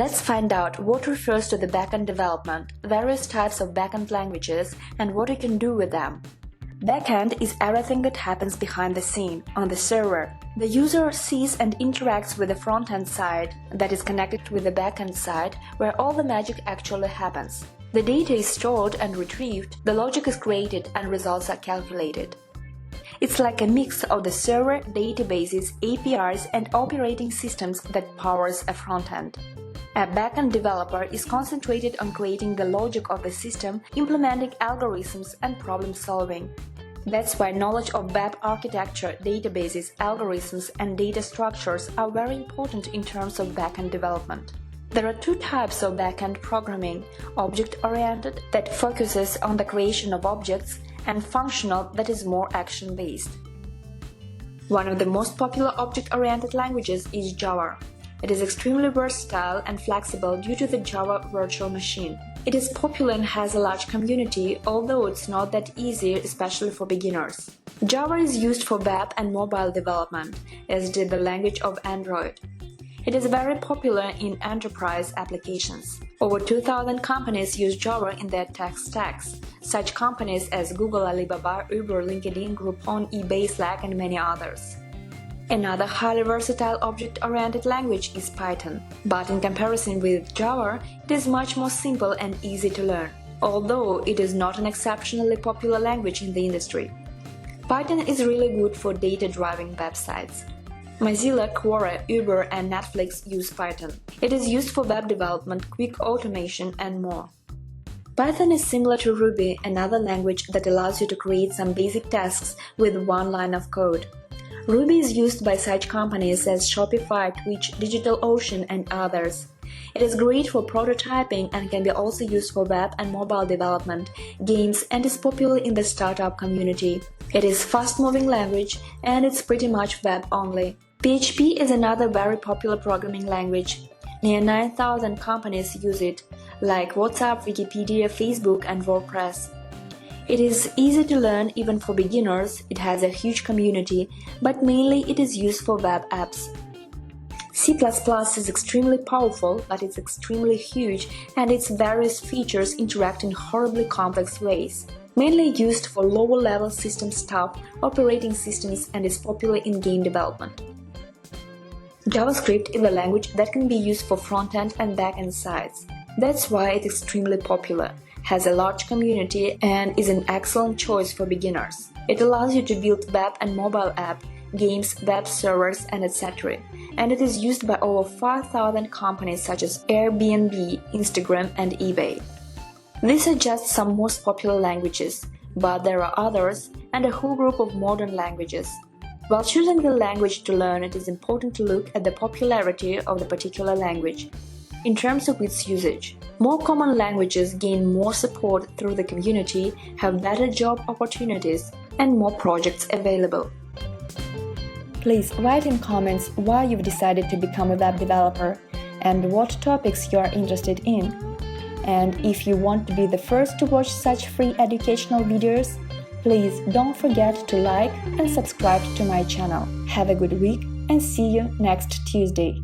Let's find out what refers to the backend development, various types of backend languages, and what you can do with them. Backend is everything that happens behind the scene, on the server. The user sees and interacts with the front-end side that is connected with the backend side, where all the magic actually happens. The data is stored and retrieved, the logic is created, and results are calculated. It's like a mix of the server, databases, APIs, and operating systems that powers a front-end. A backend developer is concentrated on creating the logic of the system, implementing algorithms, and problem-solving. That's why knowledge of web architecture, databases, algorithms, and data structures are very important in terms of backend development. There are two types of backend programming: object-oriented, that focuses on the creation of objects, and functional, that is more action-based. One of the most popular object-oriented languages is Java. It is extremely versatile and flexible due to the Java virtual machine. It is popular and has a large community, although it's not that easy, especially for beginners. Java is used for web and mobile development, as did the language of Android. It is very popular in enterprise applications. Over 2,000 companies use Java in their tech stacks, such companies as Google, Alibaba, Uber, LinkedIn, Groupon, eBay, Slack, and many others. Another highly versatile object-oriented language is Python, but in comparison with Java, it is much more simple and easy to learn, although it is not an exceptionally popular language in the industry. Python is really good for data-driven websites. Mozilla, Quora, Uber, and Netflix use Python. It is used for web development, quick automation, and more. Python is similar to Ruby, another language that allows you to create some basic tasks with one line of code. Ruby is used by such companies as Shopify, Twitch, DigitalOcean, and others. It is great for prototyping and can be also used for web and mobile development, games, and is popular in the startup community. It is fast-moving language and it's pretty much web-only. PHP is another very popular programming language. Near 9,000 companies use it, like WhatsApp, Wikipedia, Facebook, and WordPress. It is easy to learn even for beginners, it has a huge community, but mainly it is used for web apps. C++ is extremely powerful, but it's extremely huge and its various features interact in horribly complex ways. Mainly used for lower-level system stuff, operating systems, and is popular in game development. JavaScript is a language that can be used for front-end and back-end sides. That's why it's extremely popular, has a large community, and is an excellent choice for beginners. It allows you to build web and mobile app, games, web servers, and etc. And it is used by over 5,000 companies such as Airbnb, Instagram, and eBay. These are just some most popular languages, but there are others and a whole group of modern languages. While choosing the language to learn, it is important to look at the popularity of the particular language in terms of its usage. More common languages gain more support through the community, have better job opportunities, and more projects available. Please write in comments why you've decided to become a web developer and what topics you are interested in. And if you want to be the first to watch such free educational videos, please don't forget to like and subscribe to my channel. Have a good week and see you next Tuesday.